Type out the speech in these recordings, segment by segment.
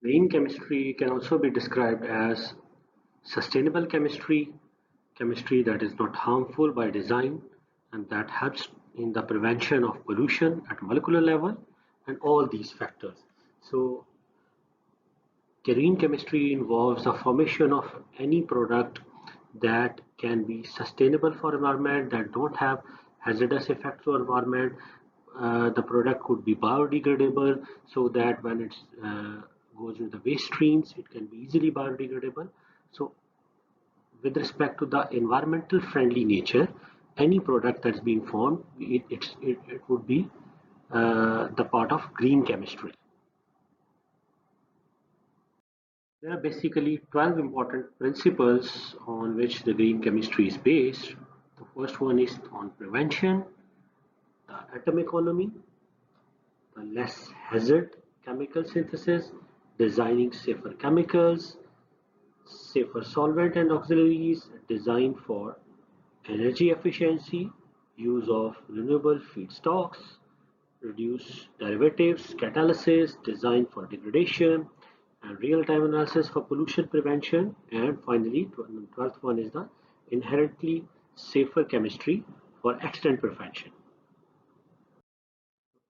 Green chemistry can also be described as sustainable chemistry, chemistry that is not harmful by design and that helps in the prevention of pollution at molecular level and all these factors. So green chemistry involves the formation of any product that can be sustainable for environment, that don't have hazardous effects to environment. The product could be biodegradable so that when it goes into the waste streams, it can be easily biodegradable. So with respect to the environmental friendly nature, any product that's being formed, it would be the part of green chemistry. There are basically 12 important principles on which the green chemistry is based. The first one is on prevention, the atom economy, the less hazard chemical synthesis, designing safer chemicals, safer solvent and auxiliaries designed for energy efficiency, use of renewable feedstocks, reduce derivatives, catalysis designed for degradation, and real-time analysis for pollution prevention. And finally, the 12th one is the inherently safer chemistry for extent prevention.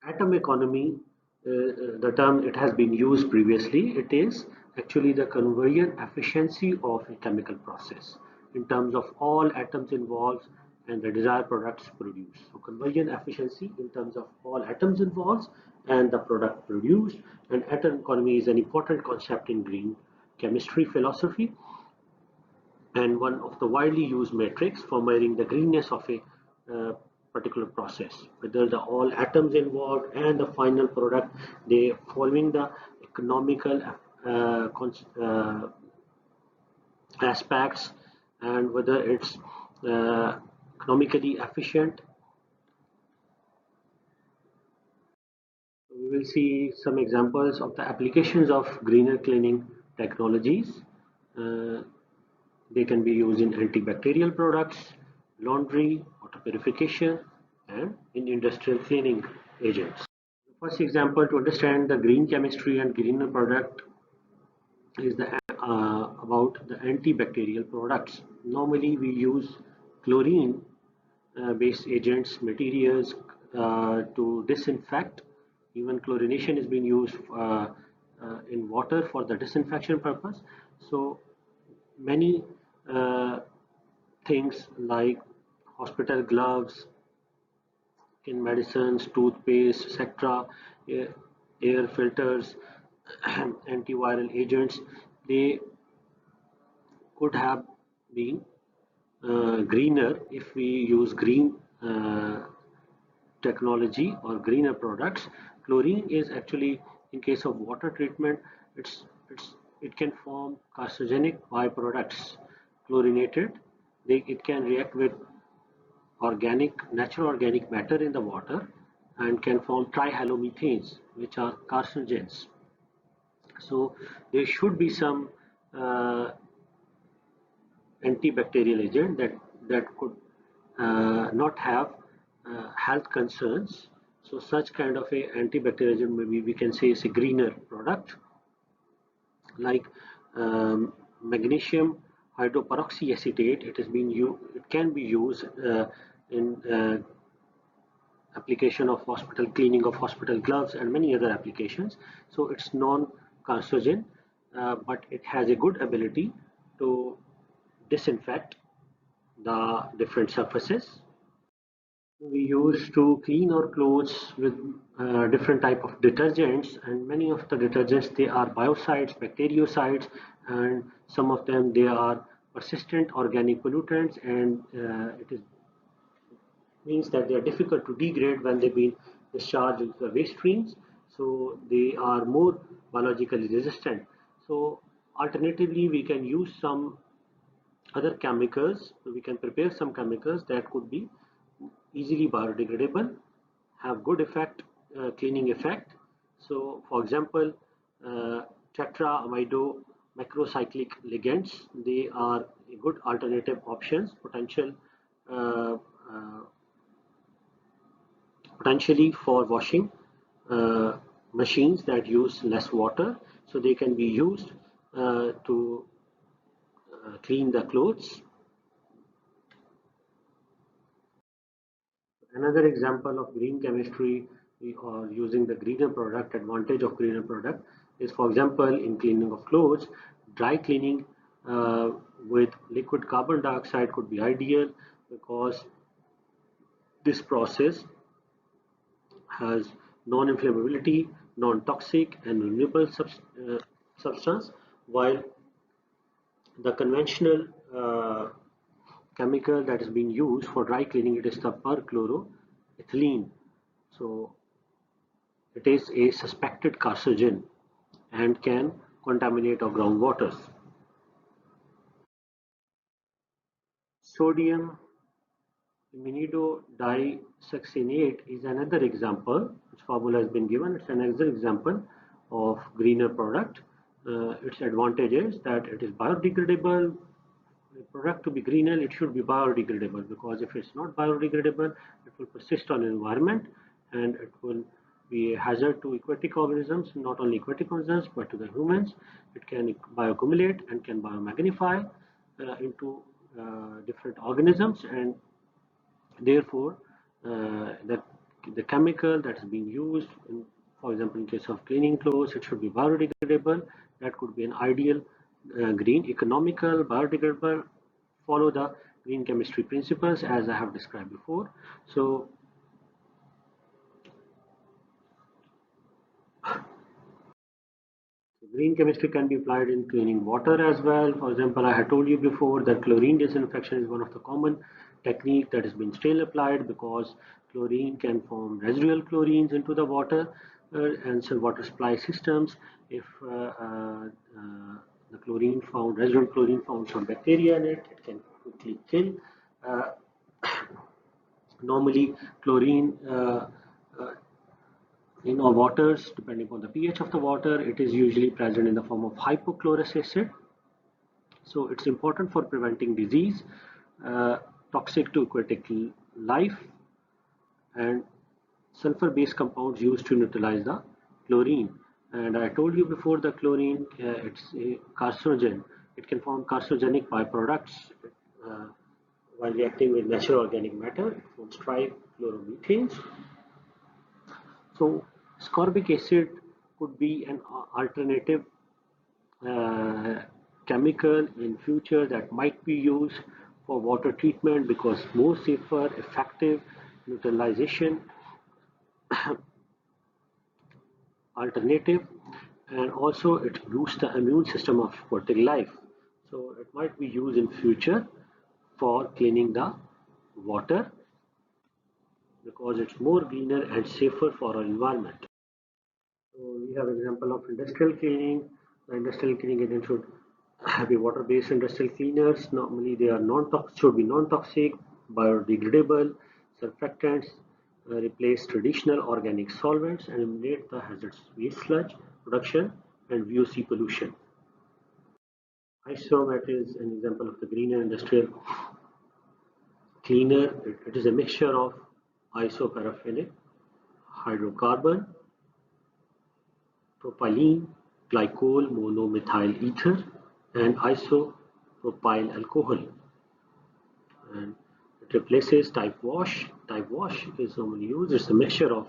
Atom economy, the term it has been used previously, it is actually the conversion efficiency of a chemical process in terms of all atoms involved and the desired products produced. So conversion efficiency in terms of all atoms involved and the product produced. And atom economy is an important concept in green chemistry philosophy and one of the widely used metrics for measuring the greenness of a particular process, whether the all atoms involved and the final product they following the economical aspects and whether it's economically efficient. We will see some examples of the applications of greener cleaning technologies. Uh, They can be used in antibacterial products, laundry, water purification, and in industrial cleaning agents. The first example to understand the green chemistry and greener product is about the antibacterial products. Normally, we use chlorine based agents, materials to disinfect. Even chlorination is being used in water for the disinfection purpose. So many uh, things like hospital gloves, in medicines, toothpaste, etc., air, air filters, antiviral agents, they could have been greener if we use green technology or greener products. Chlorine is actually, in case of water treatment, it can form carcinogenic byproducts. Chlorinated, it can react with natural organic matter in the water and can form trihalomethanes, which are carcinogens. So there should be some uh, antibacterial agent that could not have health concerns. So such kind of a antibacterial agent maybe we can say is a greener product like magnesium hydroperoxyacetate. It can be used in application of hospital cleaning of hospital gloves and many other applications. So it's non-carcinogen, but it has a good ability to disinfect the different surfaces. We use to clean our clothes with different type of detergents, and many of the detergents they are biocides, bactericides, and some of them they are persistent organic pollutants, and it is means that they are difficult to degrade when they've been discharged into the waste streams. So they are more biologically resistant. So alternatively, we can use some other chemicals. We can prepare some chemicals that could be easily biodegradable, have good effect, cleaning effect. So for example, tetraamido macrocyclic ligands, they are a good alternative options, uh, uh, potentially for washing. machines that use less water, so they can be used to clean the clothes. Another example of green chemistry or using the greener product, advantage of greener product is, for example, in cleaning of clothes, dry cleaning with liquid carbon dioxide could be ideal because this process has non-inflammability, non-toxic, and renewable substance, while the conventional chemical that is being used for dry cleaning, it is the perchloroethylene. So it is a suspected carcinogen and can contaminate our groundwaters. Sodium imidodisuccinate is another example. Its formula has been given. It's another example of greener product. Its advantage is that it is biodegradable. The product to be greener, it should be biodegradable, because if it's not biodegradable, it will persist on the environment and it will be a hazard to aquatic organisms, not only aquatic organisms but to the humans. It can bioaccumulate and can biomagnify into different organisms, and therefore that the chemical that is being used in, for example, in case of cleaning clothes, it should be biodegradable. That could be an ideal green, economical, biodegradable, follow the green chemistry principles as I have described before. So green chemistry can be applied in cleaning water as well. For example, I had told you before that chlorine disinfection is one of the common technique that has been still applied, because chlorine can form residual chlorines into the water, and so water supply systems, if the chlorine found, residual chlorine found some bacteria in it, it can quickly kill. Uh, Normally, chlorine uh, in our waters, depending on the pH of the water, it is usually present in the form of hypochlorous acid. So it's important for preventing disease, uh, toxic to aquatic life, and sulfur-based compounds used to neutralize the chlorine. And I told you before, the chlorine, it's a carcinogen. It can form carcinogenic byproducts uh, while reacting with natural organic matter. It forms trichloromethanes. So ascorbic acid could be an alternative uh, chemical in future that might be used for water treatment, because more safer, effective neutralization alternative, and also it boosts the immune system of aquatic life. So it might be used in future for cleaning the water, because it's more greener and safer for our environment. So we have example of industrial cleaning. The industrial cleaning agent should be water-based industrial cleaners. Normally they are non-toxic, should be non-toxic, biodegradable, surfactants, replace traditional organic solvents, and eliminate the hazardous waste sludge production and VOC pollution. Isomat is an example of the greener industrial cleaner. It is a mixture of isoparaffinic hydrocarbon, propylene glycol monomethyl ether, and isopropyl alcohol. And it replaces type wash. Type wash is normally used. It's a mixture of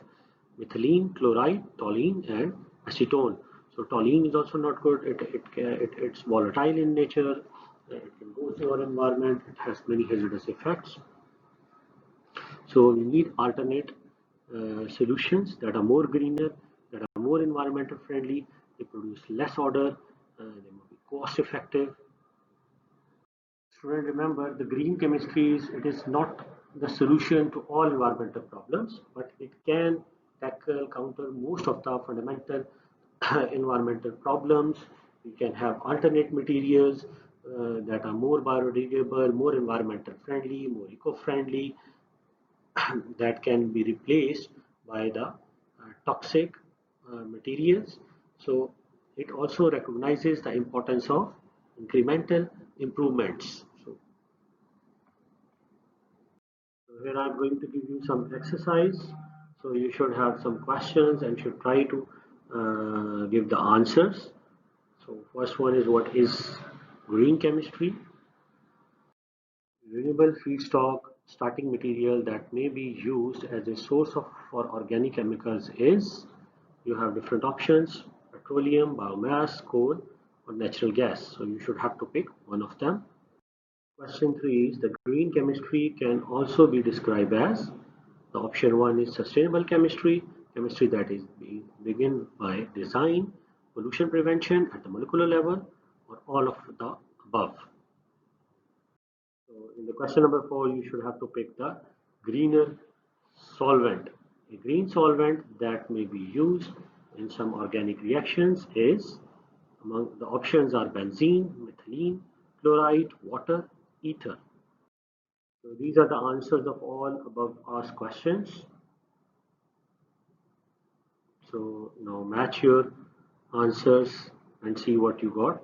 methylene, chloride, toluene, and acetone. So toluene is also not good. It's volatile in nature. It can go to our environment. It has many hazardous effects. So we need alternate solutions that are more greener, that are more environmental friendly. They produce less odor. They may be cost effective. Student, remember, the green chemistry it is not the solution to all environmental problems, but it can tackle, counter most of the fundamental environmental problems. We can have alternate materials that are more biodegradable, more environmental friendly, more eco-friendly, that can be replaced by the toxic materials. So it also recognizes the importance of incremental improvements. So here I'm going to give you some exercise. So you should have some questions and should try to give the answers. So first one is, what is green chemistry? Renewable feedstock starting material that may be used as a source for organic chemicals is, you have different options: petroleum, biomass, coal, or natural gas. So you should have to pick one of them. Question 3 is, the green chemistry can also be described as, the option 1 is sustainable chemistry, chemistry that is being begin by design, pollution prevention at the molecular level, or all of the above. So in the question number 4, you should have to pick the greener solvent. A green solvent that may be used in some organic reactions is, among the options are benzene, methylene, chloride, water, ether. So these are the answers of all above asked questions. So now match your answers and see what you got.